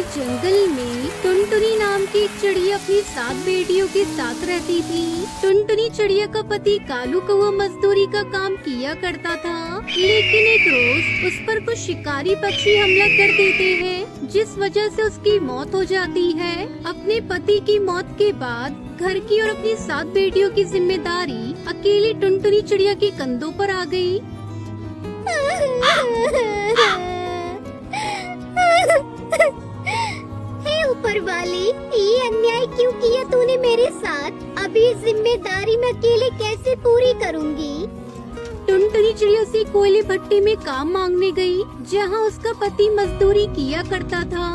जंगल में टुनटुनी नाम की एक चिड़िया अपनी 7 बेटियों के साथ रहती थी। टुनटुनी चिड़िया का पति कालू कौवा मजदूरी का काम किया करता था, लेकिन एक रोज उस पर कुछ शिकारी पक्षी हमला कर देते हैं, जिस वजह से उसकी मौत हो जाती है। अपने पति की मौत के बाद घर की और अपनी 7 बेटियों की जिम्मेदारी अकेली टुनटुनी चिड़िया के कंधों पर आ गई। हे ऊपर वाले, ये अन्याय क्यों किया तूने मेरे साथ? अब ये जिम्मेदारी मैं अकेले कैसे पूरी करूंगी? टुनटुनी चिड़िया से कोयले भट्टी में काम मांगने गई, जहां उसका पति मजदूरी किया करता था।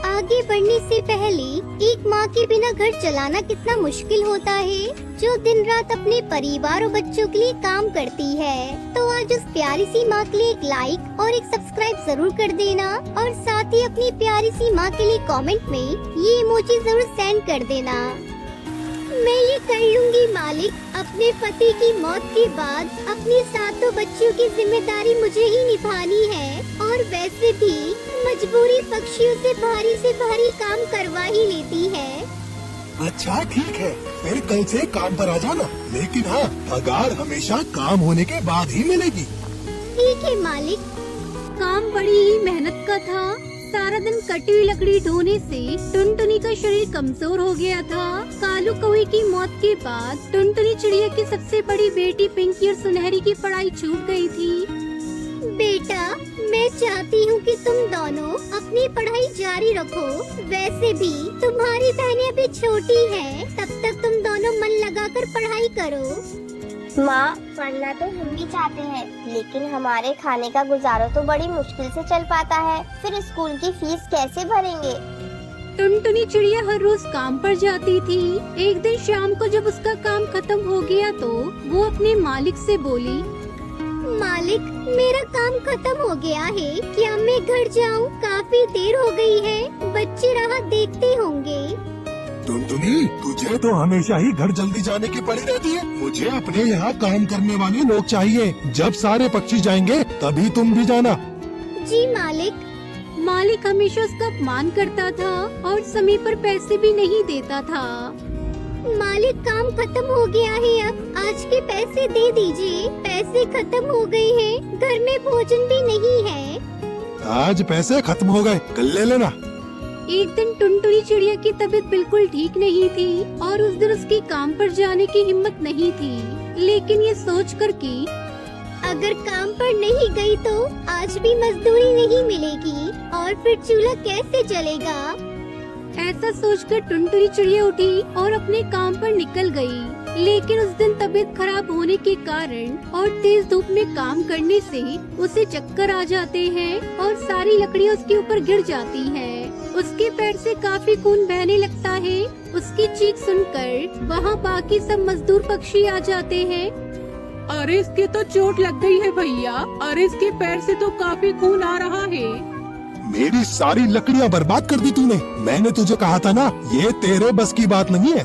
आगे बढ़ने से पहले एक माँ के बिना घर चलाना कितना मुश्किल होता है, जो दिन रात अपने परिवार और बच्चों के लिए काम करती है। तो आज उस प्यारी सी माँ के लिए एक लाइक और एक सब्सक्राइब जरूर कर देना, और साथ ही अपनी प्यारी सी माँ के लिए कमेंट में ये इमोजी जरूर सेंड कर देना। मैं ये कर लूंगी मालिक। अपने पति की मौत के बाद अपनी 7 बच्चों की जिम्मेदारी मुझे ही निभानी है, और वैसे भी मजबूरी पक्षियों से भारी काम करवा ही लेती है। अच्छा ठीक है, फिर कल से काम पर आ जाना, लेकिन हाँ, पगार हमेशा काम होने के बाद ही मिलेगी। ठीक है मालिक। काम बड़ी ही मेहनत का था। सारा दिन कटी हुई लकड़ी ढोने से टुनटुनी का शरीर कमजोर हो गया था। कालू कौवे की मौत के बाद टुनटुनी चिड़िया की सबसे बड़ी बेटी पिंकी और सुनहरी की पढ़ाई छूट गई थी। बेटा, मैं चाहती हूँ कि तुम दोनों अपनी पढ़ाई जारी रखो। वैसे भी तुम्हारी बहनें अभी छोटी हैं, तब तक तुम दोनों मन लगाकर पढ़ाई करो। माँ, पढ़ना तो हम भी चाहते हैं, लेकिन हमारे खाने का गुजारा तो बड़ी मुश्किल से चल पाता है। फिर स्कूल की फीस कैसे भरेंगे? टुनटुनी चिड़िया हर रोज काम पर जाती थी। एक दिन शाम को जब उसका काम खत्म हो गया तो वो अपने मालिक से बोली, मालिक, मेरा काम खत्म हो गया है, क्या मैं घर जाऊँ? काफी देर हो गई है, बच्चे राह देखते होंगे। टुनटुनी, तुझे तो हमेशा ही घर जल्दी जाने की पड़ी रहती है। मुझे अपने यहाँ काम करने वाले लोग चाहिए। जब सारे पक्षी जाएंगे तभी तुम भी जाना। जी मालिक। मालिक हमेशा उसका अपमान करता था और समय पर पैसे भी नहीं देता था। मालिक, काम खत्म हो गया है, अब आज के पैसे दे दीजिए। पैसे खत्म हो गए हैं, घर में भोजन भी नहीं है। आज पैसे खत्म हो गए, कल ले लेना। एक दिन टुनटुनी चिड़िया की तबीयत बिल्कुल ठीक नहीं थी और उस दिन उसकी काम पर जाने की हिम्मत नहीं थी। लेकिन ये सोचकर कि अगर काम पर नहीं गई तो आज भी मजदूरी नहीं मिलेगी, और फिर चूल्हा कैसे जलेगा? ऐसा सोचकर टुनटुनी चिड़िया उठी और अपने काम पर निकल गई। लेकिन उस दिन तबीयत खराब होने के कारण और तेज धूप में काम करने से उसे चक्कर आ जाते हैं और सारी लकड़ियाँ उसके ऊपर गिर जाती हैं। उसके पैर से काफी खून बहने लगता है। उसकी चीख सुनकर वहाँ बाकी सब मजदूर पक्षी आ जाते हैं। अरे इसके तो चोट लग गई है भैया। अरे इसके पैर से तो काफी खून आ रहा है। मेरी सारी लकड़ियाँ बर्बाद कर दी तूने। मैंने तुझे कहा था ना, ये तेरे बस की बात नहीं है।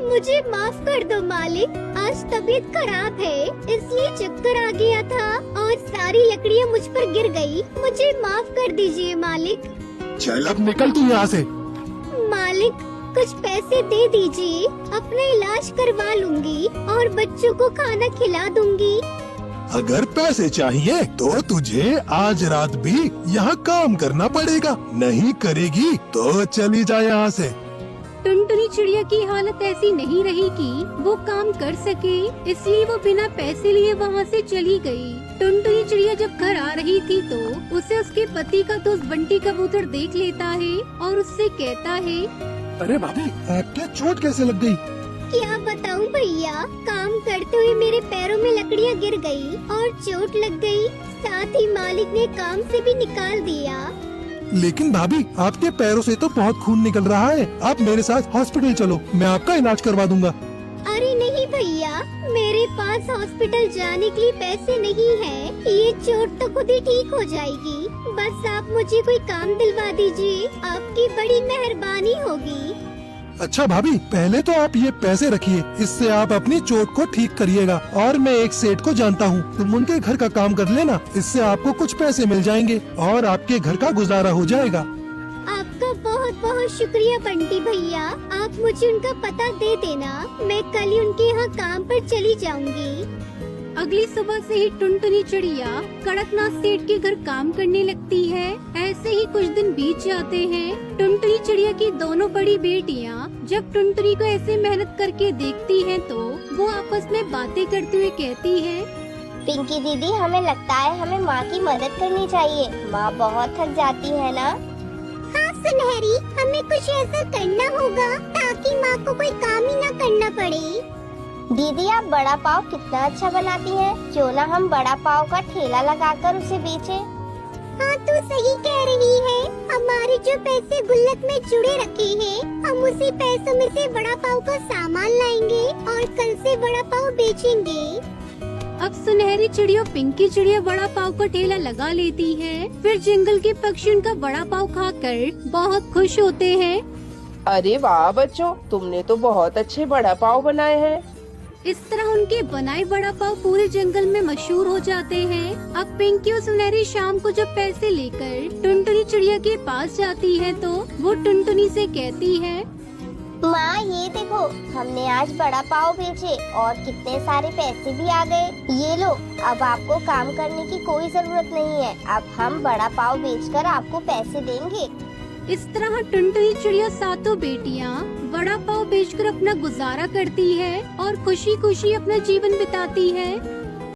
मुझे माफ कर दो मालिक, आज तबीयत खराब है, इसलिए चक्कर आ गया था और सारी लकड़ियाँ मुझ पर गिर गई। मुझे माफ कर दीजिए मालिक। चल अब निकल तू यहाँ से। मालिक, कुछ पैसे दे दीजिए, अपना इलाज करवा लूंगी और बच्चों को खाना खिला दूंगी। अगर पैसे चाहिए तो तुझे आज रात भी यहाँ काम करना पड़ेगा। नहीं करेगी तो चली जा यहाँ से। टुनटुनी चिड़िया की हालत ऐसी नहीं रही कि वो काम कर सके, इसलिए वो बिना पैसे लिए वहाँ से चली गई। टुनटुनी चिड़िया जब घर आ रही थी तो उसे उसके पति का दोस्त बंटी कबूतर देख लेता है और उससे कहता है, अरे भाभी, आपके चोट कैसे लग गई? क्या बताऊं भैया, काम करते हुए मेरे पैरों में लकड़ियाँ गिर गई और चोट लग गई। साथ ही मालिक ने काम से भी निकाल दिया। लेकिन भाभी, आपके पैरों से तो बहुत खून निकल रहा है। आप मेरे साथ हॉस्पिटल चलो, मैं आपका इलाज करवा दूंगा। अरे नहीं भैया, मेरे पास हॉस्पिटल जाने के लिए पैसे नहीं है। ये चोट तो खुद ही ठीक हो जाएगी। बस आप मुझे कोई काम दिलवा दीजिए, आपकी बड़ी मेहरबानी होगी। अच्छा भाभी, पहले तो आप ये पैसे रखिए, इससे आप अपनी चोट को ठीक करिएगा। और मैं एक सेठ को जानता हूँ, तुम उनके घर का काम कर लेना, इससे आपको कुछ पैसे मिल जाएंगे और आपके घर का गुजारा हो जाएगा। बहुत बहुत शुक्रिया बंटी भैया, आप मुझे उनका पता दे देना, मैं कल ही उनके यहाँ काम पर चली जाऊंगी। अगली सुबह से ही टुनटुनी चिड़िया कड़कनाथ सेठ के घर काम करने लगती है। ऐसे ही कुछ दिन बीत जाते हैं। टुनटुनी चिड़िया की दोनों बड़ी बेटियाँ जब टुनटुनी को ऐसे मेहनत करके देखती हैं तो वो आपस में बातें करते हुए कहती हैं, पिंकी दीदी, हमें लगता है हमें माँ की मदद करनी चाहिए। माँ बहुत थक जाती है ना। हाँ सुनहरी, हमें कुछ ऐसा करना होगा ताकि माँ को कोई काम ही न करना पड़े। दीदी, आप बड़ा पाव कितना अच्छा बनाती हैं। क्यों ना हम बड़ा पाव का ठेला लगाकर उसे बेचें? हाँ तू सही कह रही है, हमारे जो पैसे गुल्लक में जुड़े रखे हैं, हम उसी पैसों में से बड़ा पाव का सामान लाएंगे और कल से बड़ा पाव बेचेंगे। अब सुनहरी चिड़िया पिंकी चिड़िया बड़ा पाव का ठेला लगा लेती है। फिर जंगल के पक्षी उनका बड़ा पाव खाकर बहुत खुश होते हैं। अरे वाह बच्चों, तुमने तो बहुत अच्छे बड़ा पाव बनाए हैं। इस तरह उनके बनाए बड़ा पाव पूरे जंगल में मशहूर हो जाते हैं। अब पिंकी और सुनहरी शाम को जब पैसे लेकर टुनटुनी चिड़िया के पास जाती है तो वो टुनटुनी से कहती है, माँ ये देखो, हमने आज बड़ा पाव बेचे और कितने सारे पैसे भी आ गए। ये लो, अब आपको काम करने की कोई जरूरत नहीं है। अब हम बड़ा पाव बेचकर आपको पैसे देंगे। इस तरह टुनटुनी चिड़िया सातों बेटियाँ बड़ा पाव बेचकर अपना गुजारा करती है और खुशी खुशी अपना जीवन बिताती है।